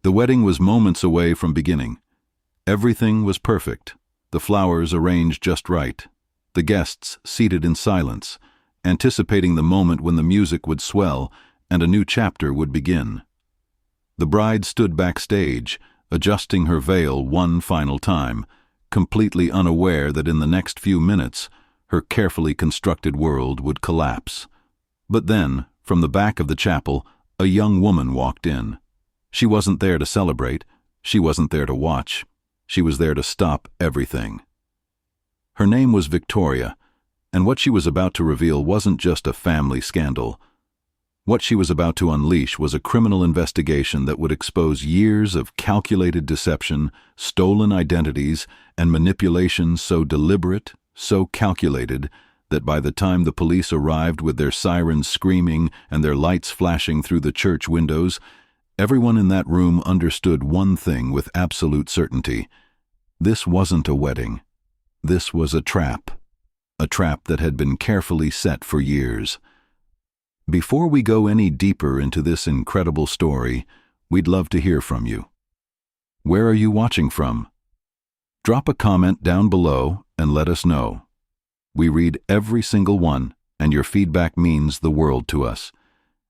The wedding was moments away from beginning. Everything was perfect, the flowers arranged just right, the guests seated in silence, anticipating the moment when the music would swell and a new chapter would begin. The bride stood backstage, adjusting her veil one final time, completely unaware that in the next few minutes her carefully constructed world would collapse. But then, from the back of the chapel, a young woman walked in. She wasn't there to celebrate, she wasn't there to watch, she was there to stop everything. Her name was Victoria, and what she was about to reveal wasn't just a family scandal. What she was about to unleash was a criminal investigation that would expose years of calculated deception, stolen identities, and manipulation so deliberate, so calculated, that by the time the police arrived with their sirens screaming and their lights flashing through the church windows, everyone in that room understood one thing with absolute certainty. This wasn't a wedding. This was a trap that had been carefully set for years. Before we go any deeper into this incredible story, we'd love to hear from you. Where are you watching from? Drop a comment down below and let us know. We read every single one, and your feedback means the world to us.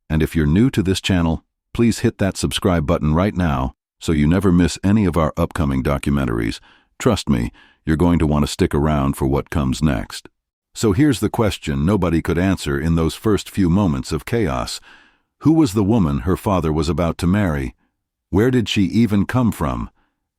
And if you're new to this channel, please hit that subscribe button right now so you never miss any of our upcoming documentaries. Trust me, you're going to want to stick around for what comes next. So here's the question nobody could answer in those first few moments of chaos. Who was the woman her father was about to marry? Where did she even come from?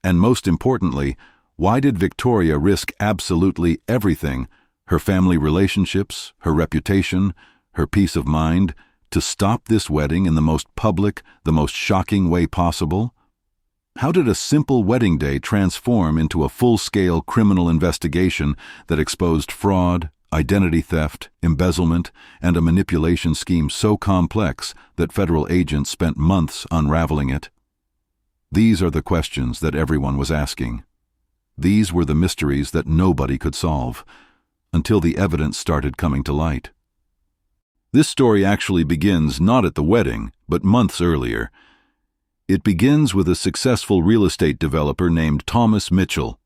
And most importantly, why did Victoria risk absolutely everything, her family relationships, her reputation, her peace of mind, to stop this wedding in the most public, the most shocking way possible? How did a simple wedding day transform into a full-scale criminal investigation that exposed fraud, identity theft, embezzlement, and a manipulation scheme so complex that federal agents spent months unraveling it? These are the questions that everyone was asking. These were the mysteries that nobody could solve, until the evidence started coming to light. This story actually begins not at the wedding, but months earlier. It begins with a successful real estate developer named Thomas Mitchell.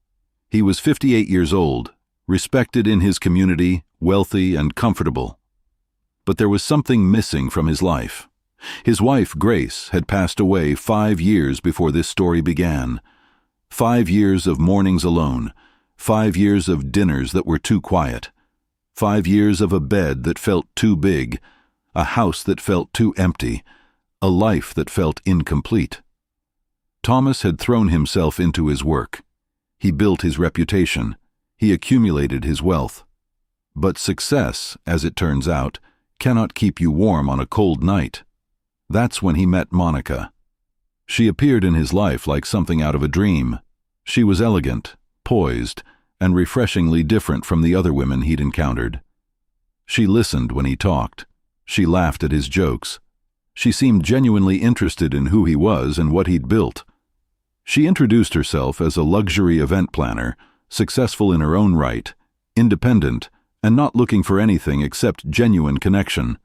He was 58 years old, respected in his community, wealthy and comfortable. But there was something missing from his life. His wife, Grace, had passed away 5 years before this story began. 5 years of mornings alone, 5 years of dinners that were too quiet, 5 years of a bed that felt too big, a house that felt too empty, a life that felt incomplete. Thomas had thrown himself into his work. He built his reputation. He accumulated his wealth. But success, as it turns out, cannot keep you warm on a cold night. That's when he met Monica. She appeared in his life like something out of a dream. She was elegant, poised, and refreshingly different from the other women he'd encountered. She listened when he talked. She laughed at his jokes. She seemed genuinely interested in who he was and what he'd built. She introduced herself as a luxury event planner, successful in her own right, independent, and not looking for anything except genuine connection.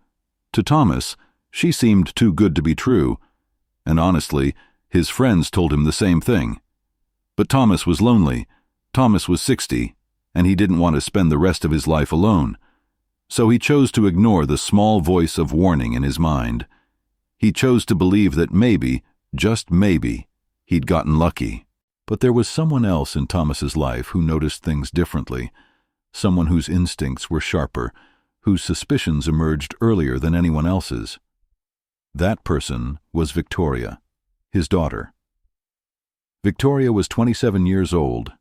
To Thomas, she seemed too good to be true, and honestly, his friends told him the same thing. But Thomas was lonely. Thomas was 60, and he didn't want to spend the rest of his life alone. So he chose to ignore the small voice of warning in his mind. He chose to believe that maybe, just maybe, he'd gotten lucky. But there was someone else in Thomas's life who noticed things differently, someone whose instincts were sharper, whose suspicions emerged earlier than anyone else's. That person was Victoria, his daughter. Victoria was 27 years old.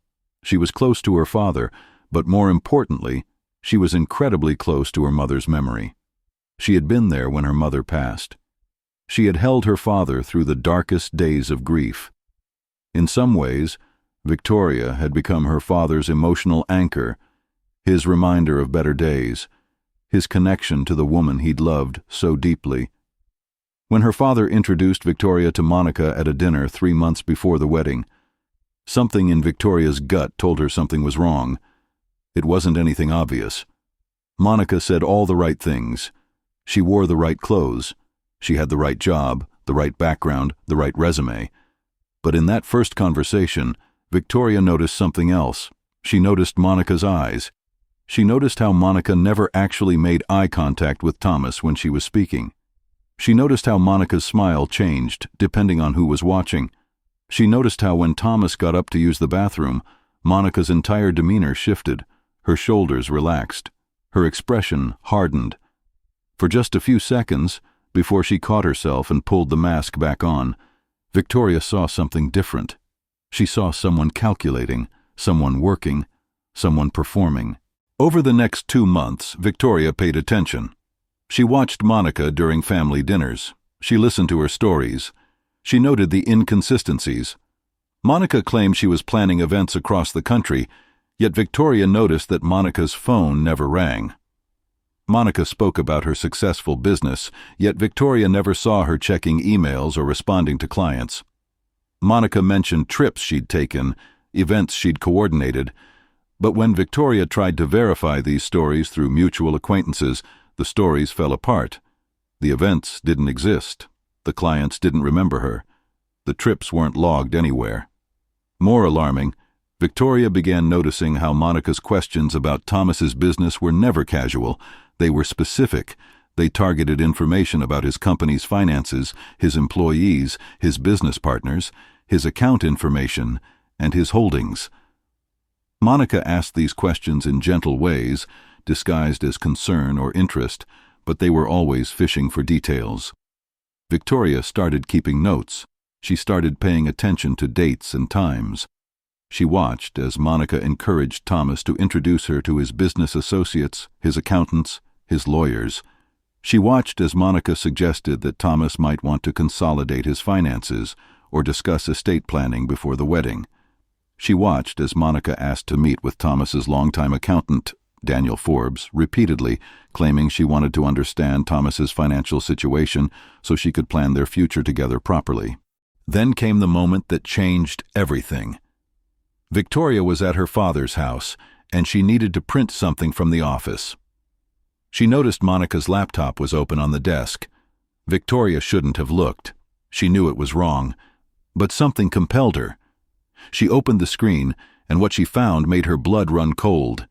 She was close to her father, but more importantly, she was incredibly close to her mother's memory. She had been there when her mother passed. She had held her father through the darkest days of grief. In some ways, Victoria had become her father's emotional anchor, his reminder of better days, his connection to the woman he'd loved so deeply. When her father introduced Victoria to Monica at a dinner 3 months before the wedding, something in Victoria's gut told her something was wrong. It wasn't anything obvious. Monica said all the right things. She wore the right clothes. She had the right job, the right background, the right resume. But in that first conversation, Victoria noticed something else. She noticed Monica's eyes. She noticed how Monica never actually made eye contact with Thomas when she was speaking. She noticed how Monica's smile changed, depending on who was watching. She noticed how when Thomas got up to use the bathroom, Monica's entire demeanor shifted. Her shoulders relaxed. Her expression hardened. For just a few seconds, before she caught herself and pulled the mask back on, Victoria saw something different. She saw someone calculating, someone working, someone performing. Over the next 2 months, Victoria paid attention. She watched Monica during family dinners. She listened to her stories. She noted the inconsistencies. Monica claimed she was planning events across the country, yet Victoria noticed that Monica's phone never rang. Monica spoke about her successful business, yet Victoria never saw her checking emails or responding to clients. Monica mentioned trips she'd taken, events she'd coordinated, but when Victoria tried to verify these stories through mutual acquaintances, the stories fell apart. The events didn't exist. The clients didn't remember her. The trips weren't logged anywhere. More alarming, Victoria began noticing how Monica's questions about Thomas's business were never casual. They were specific. They targeted information about his company's finances, his employees, his business partners, his account information, and his holdings. Monica asked these questions in gentle ways, disguised as concern or interest, but they were always fishing for details. Victoria started keeping notes. She started paying attention to dates and times. She watched as Monica encouraged Thomas to introduce her to his business associates, his accountants, his lawyers. She watched as Monica suggested that Thomas might want to consolidate his finances or discuss estate planning before the wedding. She watched as Monica asked to meet with Thomas's longtime accountant, Daniel Forbes, repeatedly, claiming she wanted to understand Thomas's financial situation so she could plan their future together properly. Then came the moment that changed everything. Victoria was at her father's house, and she needed to print something from the office. She noticed Monica's laptop was open on the desk. Victoria shouldn't have looked. She knew it was wrong, but something compelled her. She opened the screen, and what she found made her blood run cold.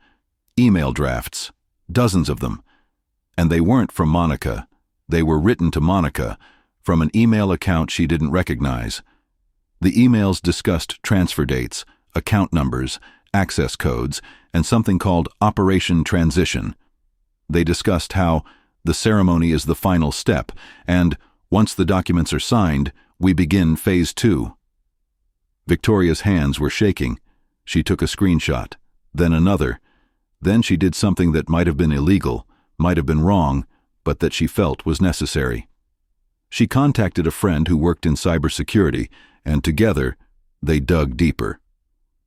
Email drafts, dozens of them. And they weren't from Monica. They were written to Monica, from an email account she didn't recognize. The emails discussed transfer dates, account numbers, access codes, and something called Operation Transition. They discussed how the ceremony is the final step, and once the documents are signed, we begin Phase 2. Victoria's hands were shaking. She took a screenshot, then another. Then she did something that might have been illegal, might have been wrong, but that she felt was necessary. She contacted a friend who worked in cybersecurity, and together, they dug deeper.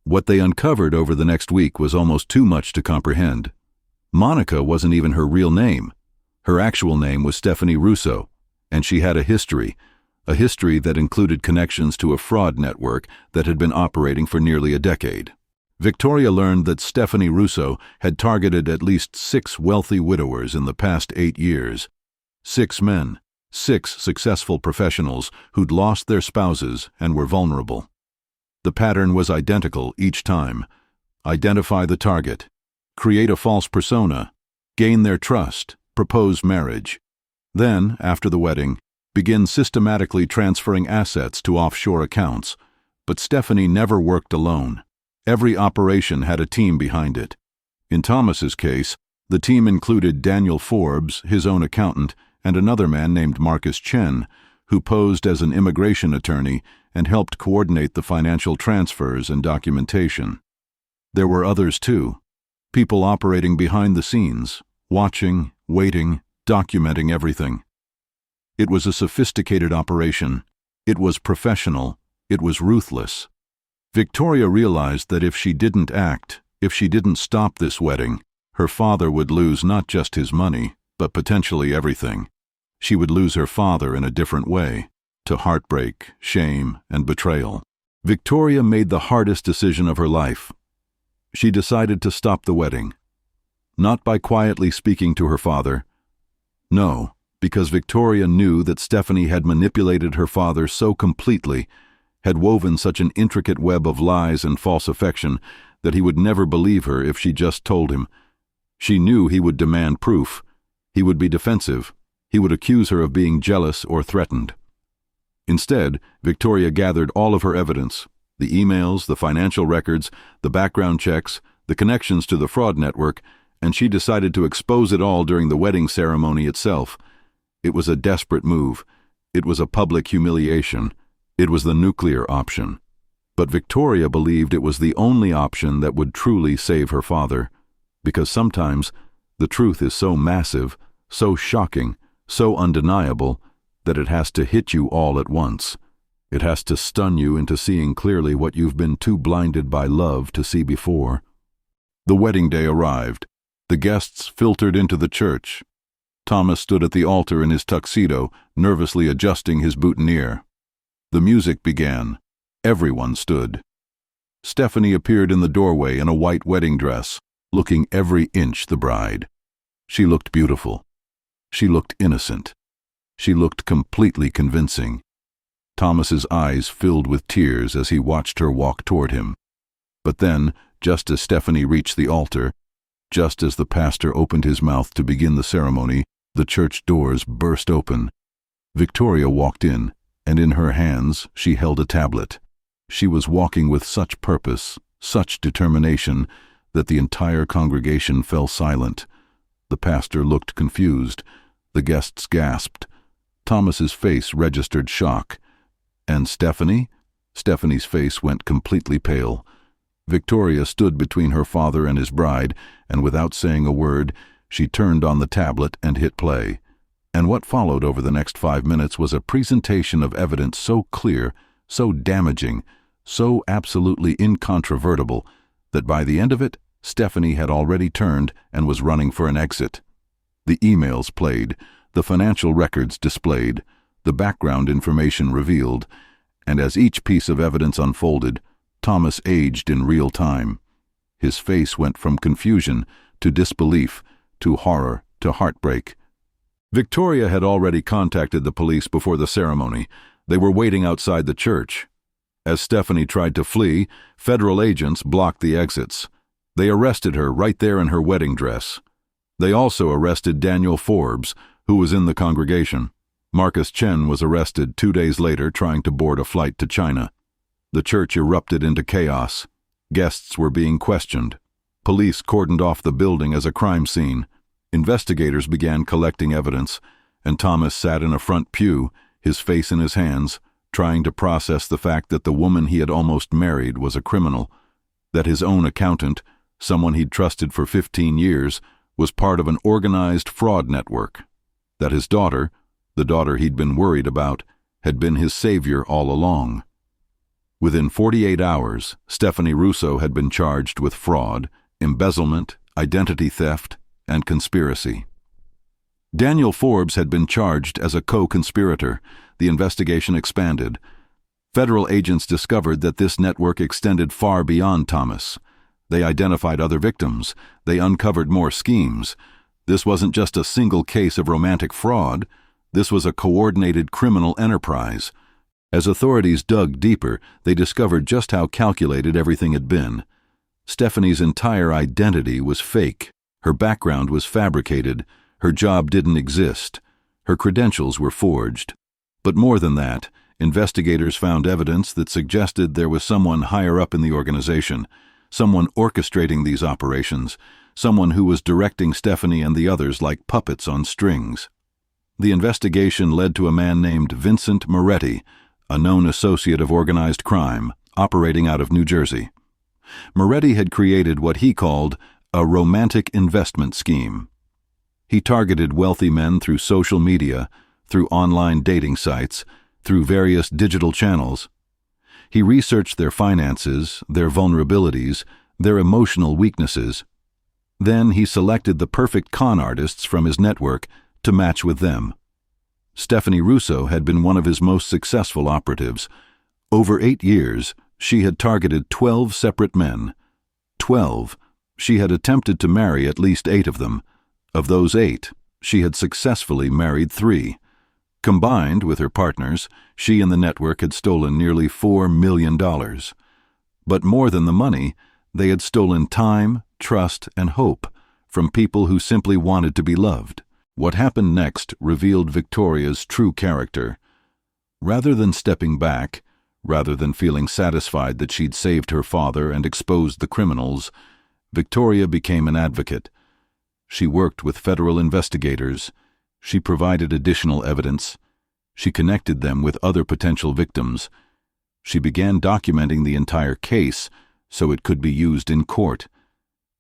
What they uncovered over the next week was almost too much to comprehend. Monica wasn't even her real name. Her actual name was Stephanie Russo, and she had a history that included connections to a fraud network that had been operating for nearly a decade. Victoria learned that Stephanie Russo had targeted at least 6 wealthy widowers in the past 8 years. 6 men, 6 successful professionals who'd lost their spouses and were vulnerable. The pattern was identical each time. Identify the target, create a false persona, gain their trust, propose marriage. Then, after the wedding, begin systematically transferring assets to offshore accounts. But Stephanie never worked alone. Every operation had a team behind it. In Thomas's case, the team included Daniel Forbes, his own accountant, and another man named Marcus Chen, who posed as an immigration attorney and helped coordinate the financial transfers and documentation. There were others too, people operating behind the scenes, watching, waiting, documenting everything. It was a sophisticated operation. It was professional. It was ruthless. Victoria realized that if she didn't act, if she didn't stop this wedding, her father would lose not just his money, but potentially everything. She would lose her father in a different way, to heartbreak, shame, and betrayal. Victoria made the hardest decision of her life. She decided to stop the wedding. Not by quietly speaking to her father. No, because Victoria knew that Stephanie had manipulated her father so completely, had woven such an intricate web of lies and false affection that he would never believe her if she just told him. She knew he would demand proof. He would be defensive. He would accuse her of being jealous or threatened. Instead, Victoria gathered all of her evidence: the emails, the financial records, the background checks, the connections to the fraud network, and she decided to expose it all during the wedding ceremony itself. It was a desperate move. It was a public humiliation. It was the nuclear option. But Victoria believed it was the only option that would truly save her father, because sometimes the truth is so massive, so shocking, so undeniable, that it has to hit you all at once. It has to stun you into seeing clearly what you've been too blinded by love to see before. The wedding day arrived. The guests filtered into the church. Thomas stood at the altar in his tuxedo, nervously adjusting his boutonniere. The music began. Everyone stood. Stephanie appeared in the doorway in a white wedding dress, looking every inch the bride. She looked beautiful. She looked innocent. She looked completely convincing. Thomas's eyes filled with tears as he watched her walk toward him. But then, just as Stephanie reached the altar, just as the pastor opened his mouth to begin the ceremony, the church doors burst open. Victoria walked in, and in her hands she held a tablet. She was walking with such purpose, such determination, that the entire congregation fell silent. The pastor looked confused. The guests gasped. Thomas's face registered shock. And Stephanie? Stephanie's face went completely pale. Victoria stood between her father and his bride, and without saying a word, she turned on the tablet and hit play. And what followed over the next 5 minutes was a presentation of evidence so clear, so damaging, so absolutely incontrovertible, that by the end of it, Stephanie had already turned and was running for an exit. The emails played, the financial records displayed, the background information revealed, and as each piece of evidence unfolded, Thomas aged in real time. His face went from confusion to disbelief to horror to heartbreak. Victoria had already contacted the police before the ceremony. They were waiting outside the church. As Stephanie tried to flee, federal agents blocked the exits. They arrested her right there in her wedding dress. They also arrested Daniel Forbes, who was in the congregation. Marcus Chen was arrested 2 days later trying to board a flight to China. The church erupted into chaos. Guests were being questioned. Police cordoned off the building as a crime scene. Investigators began collecting evidence, and Thomas sat in a front pew, his face in his hands, trying to process the fact that the woman he had almost married was a criminal, that his own accountant, someone he'd trusted for 15 years, was part of an organized fraud network, that his daughter, the daughter he'd been worried about, had been his savior all along. Within 48 hours, Stephanie Russo had been charged with fraud, embezzlement, identity theft, and conspiracy. Daniel Forbes had been charged as a co-conspirator. The investigation expanded. Federal agents discovered that this network extended far beyond Thomas. They identified other victims. They uncovered more schemes. This wasn't just a single case of romantic fraud. This was a coordinated criminal enterprise. As authorities dug deeper, they discovered just how calculated everything had been. Stephanie's entire identity was fake. Her background was fabricated. Her job didn't exist. Her credentials were forged. But more than that, investigators found evidence that suggested there was someone higher up in the organization, someone orchestrating these operations, someone who was directing Stephanie and the others like puppets on strings. The investigation led to a man named Vincent Moretti, a known associate of organized crime, operating out of New Jersey. Moretti had created what he called a romantic investment scheme. He targeted wealthy men through social media, through online dating sites, through various digital channels. He researched their finances, their vulnerabilities, their emotional weaknesses. Then he selected the perfect con artists from his network to match with them. Stephanie Russo had been one of his most successful operatives. Over 8 years, she had targeted 12 separate men. 12. She had attempted to marry at least 8 of them. Of those 8, she had successfully married 3. Combined with her partners, she and the network had stolen nearly $4 million. But more than the money, they had stolen time, trust, and hope from people who simply wanted to be loved. What happened next revealed Victoria's true character. Rather than stepping back, rather than feeling satisfied that she'd saved her father and exposed the criminals, Victoria became an advocate. She worked with federal investigators. She provided additional evidence. She connected them with other potential victims. She began documenting the entire case so it could be used in court.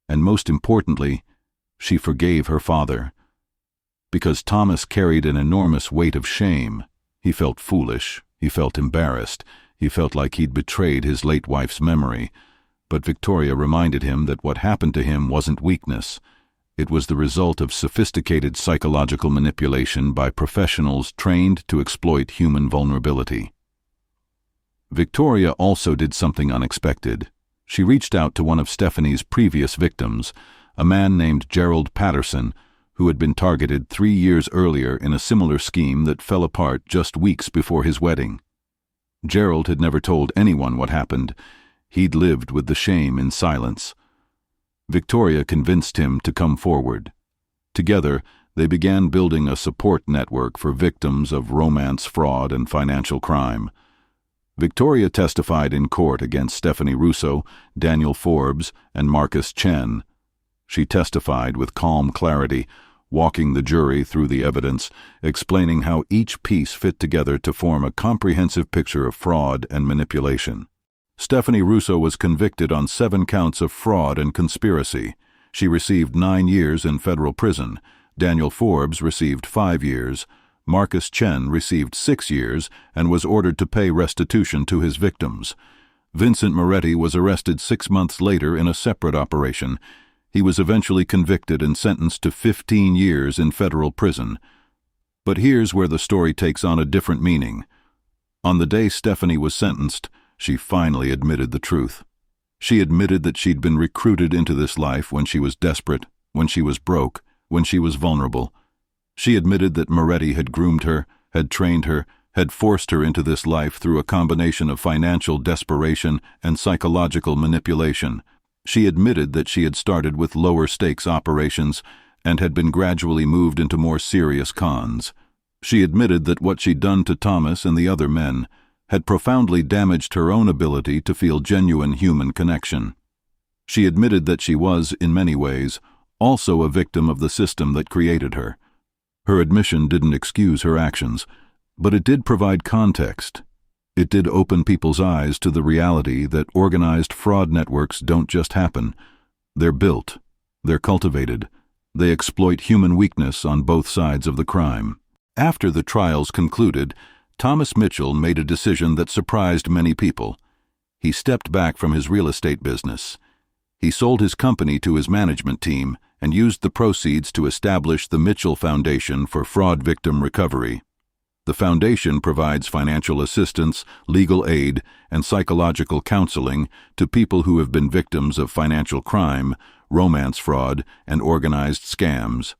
And most importantly, she forgave her father. Because Thomas carried an enormous weight of shame. He felt foolish. He felt embarrassed. He felt like he'd betrayed his late wife's memory. But Victoria reminded him that what happened to him wasn't weakness. It was the result of sophisticated psychological manipulation by professionals trained to exploit human vulnerability. Victoria also did something unexpected. She reached out to one of Stephanie's previous victims, a man named Gerald Patterson, who had been targeted 3 years earlier in a similar scheme that fell apart just weeks before his wedding. Gerald had never told anyone what happened. He'd lived with the shame in silence. Victoria convinced him to come forward. Together, they began building a support network for victims of romance fraud and financial crime. Victoria testified in court against Stephanie Russo, Daniel Forbes, and Marcus Chen. She testified with calm clarity, walking the jury through the evidence, explaining how each piece fit together to form a comprehensive picture of fraud and manipulation. Stephanie Russo was convicted on 7 counts of fraud and conspiracy. She received 9 years in federal prison. Daniel Forbes received 5 years. Marcus Chen received 6 years and was ordered to pay restitution to his victims. Vincent Moretti was arrested 6 months later in a separate operation. He was eventually convicted and sentenced to 15 years in federal prison. But here's where the story takes on a different meaning. On the day Stephanie was sentenced, she finally admitted the truth. She admitted that she'd been recruited into this life when she was desperate, when she was broke, when she was vulnerable. She admitted that Moretti had groomed her, had trained her, had forced her into this life through a combination of financial desperation and psychological manipulation. She admitted that she had started with lower-stakes operations and had been gradually moved into more serious cons. She admitted that what she'd done to Thomas and the other men had profoundly damaged her own ability to feel genuine human connection. She admitted that she was, in many ways, also a victim of the system that created her. Her admission didn't excuse her actions, but it did provide context. It did open people's eyes to the reality that organized fraud networks don't just happen. They're built. They're cultivated. They exploit human weakness on both sides of the crime. After the trials concluded, Thomas Mitchell made a decision that surprised many people. He stepped back from his real estate business. He sold his company to his management team and used the proceeds to establish the Mitchell Foundation for Fraud Victim Recovery. The foundation provides financial assistance, legal aid, and psychological counseling to people who have been victims of financial crime, romance fraud, and organized scams.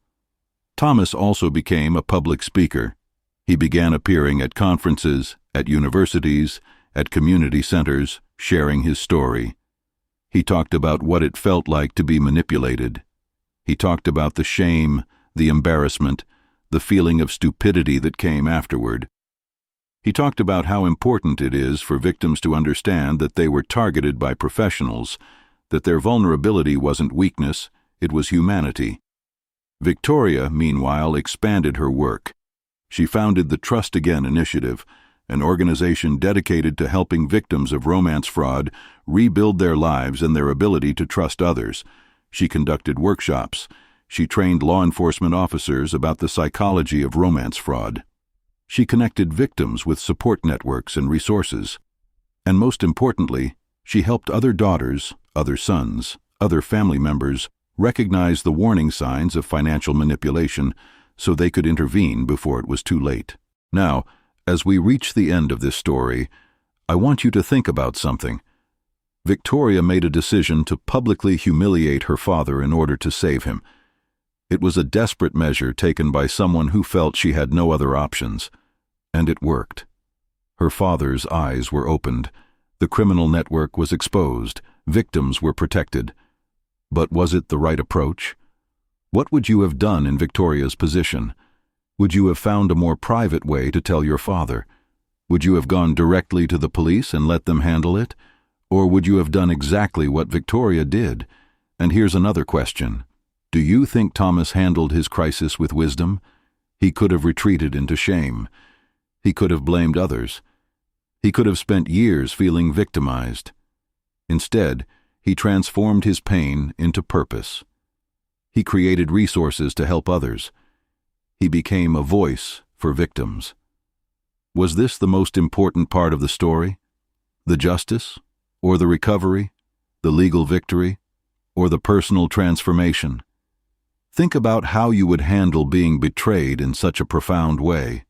Thomas also became a public speaker. He began appearing at conferences, at universities, at community centers, sharing his story. He talked about what it felt like to be manipulated. He talked about the shame, the embarrassment, the feeling of stupidity that came afterward. He talked about how important it is for victims to understand that they were targeted by professionals, that their vulnerability wasn't weakness, it was humanity. Victoria, meanwhile, expanded her work. She founded the Trust Again initiative, an organization dedicated to helping victims of romance fraud rebuild their lives and their ability to trust others. She conducted workshops. She trained law enforcement officers about the psychology of romance fraud. She connected victims with support networks and resources. And most importantly, she helped other daughters, other sons, other family members recognize the warning signs of financial manipulation so they could intervene before it was too late. Now, as we reach the end of this story, I want you to think about something. Victoria made a decision to publicly humiliate her father in order to save him. It was a desperate measure taken by someone who felt she had no other options. And it worked. Her father's eyes were opened. The criminal network was exposed. Victims were protected. But was it the right approach? What would you have done in Victoria's position? Would you have found a more private way to tell your father? Would you have gone directly to the police and let them handle it? Or would you have done exactly what Victoria did? And here's another question. Do you think Thomas handled his crisis with wisdom? He could have retreated into shame. He could have blamed others. He could have spent years feeling victimized. Instead, he transformed his pain into purpose. He created resources to help others. He became a voice for victims. Was this the most important part of the story? The justice, or the recovery, the legal victory, or the personal transformation? Think about how you would handle being betrayed in such a profound way.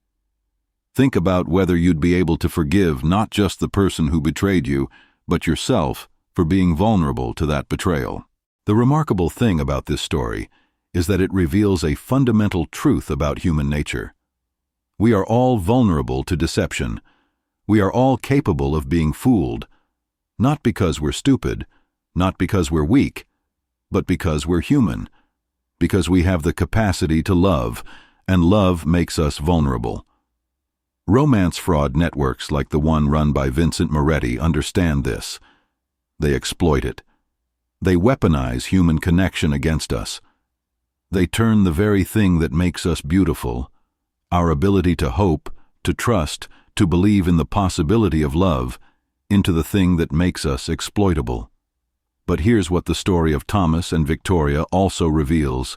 Think about whether you'd be able to forgive not just the person who betrayed you, but yourself for being vulnerable to that betrayal. The remarkable thing about this story is that it reveals a fundamental truth about human nature. We are all vulnerable to deception. We are all capable of being fooled, not because we're stupid, not because we're weak, but because we're human, because we have the capacity to love, and love makes us vulnerable. Romance fraud networks like the one run by Vincent Moretti understand this. They exploit it. They weaponize human connection against us. They turn the very thing that makes us beautiful, our ability to hope, to trust, to believe in the possibility of love, into the thing that makes us exploitable. But here's what the story of Thomas and Victoria also reveals.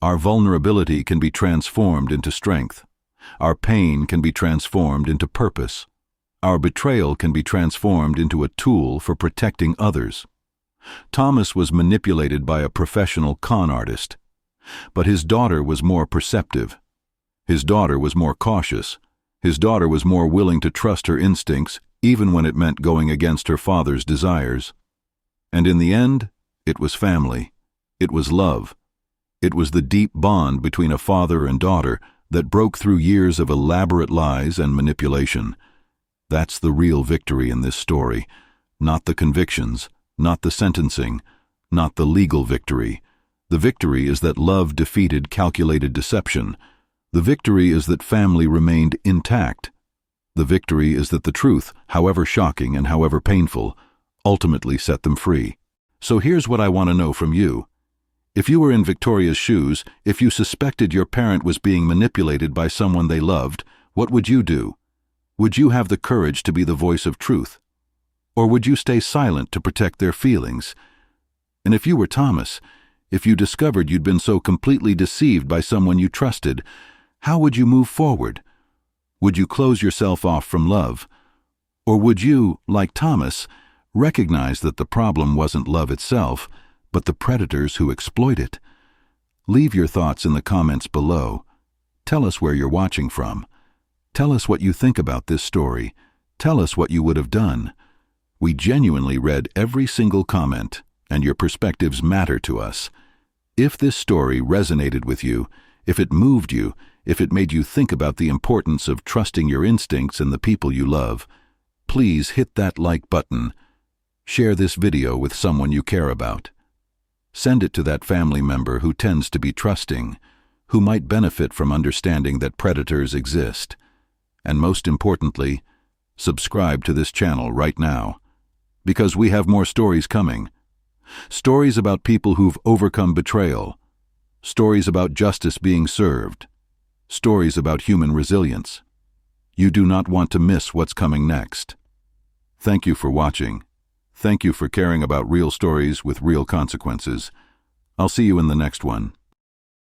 Our vulnerability can be transformed into strength. Our pain can be transformed into purpose. Our betrayal can be transformed into a tool for protecting others. Thomas was manipulated by a professional con artist, but his daughter was more perceptive. His daughter was more cautious. His daughter was more willing to trust her instincts, even when it meant going against her father's desires. And in the end, it was family. It was love. It was the deep bond between a father and daughter that broke through years of elaborate lies and manipulation. That's the real victory in this story, not the convictions, not the sentencing, not the legal victory. The victory is that love defeated calculated deception. The victory is that family remained intact. The victory is that the truth, however shocking and however painful, ultimately set them free. So here's what I want to know from you. If you were in Victoria's shoes, if you suspected your parent was being manipulated by someone they loved, what would you do? Would you have the courage to be the voice of truth? Or would you stay silent to protect their feelings? And if you were Thomas, if you discovered you'd been so completely deceived by someone you trusted, how would you move forward? Would you close yourself off from love? Or would you, like Thomas, recognize that the problem wasn't love itself, but the predators who exploit it? Leave your thoughts in the comments below. Tell us where you're watching from. Tell us what you think about this story. Tell us what you would have done. We genuinely read every single comment, and your perspectives matter to us. If this story resonated with you, if it moved you, if it made you think about the importance of trusting your instincts and the people you love, please hit that like button. Share this video with someone you care about. Send it to that family member who tends to be trusting, who might benefit from understanding that predators exist. And most importantly, subscribe to this channel right now, because we have more stories coming. Stories about people who've overcome betrayal. Stories about justice being served. Stories about human resilience. You do not want to miss what's coming next. Thank you for watching. Thank you for caring about real stories with real consequences. I'll see you in the next one.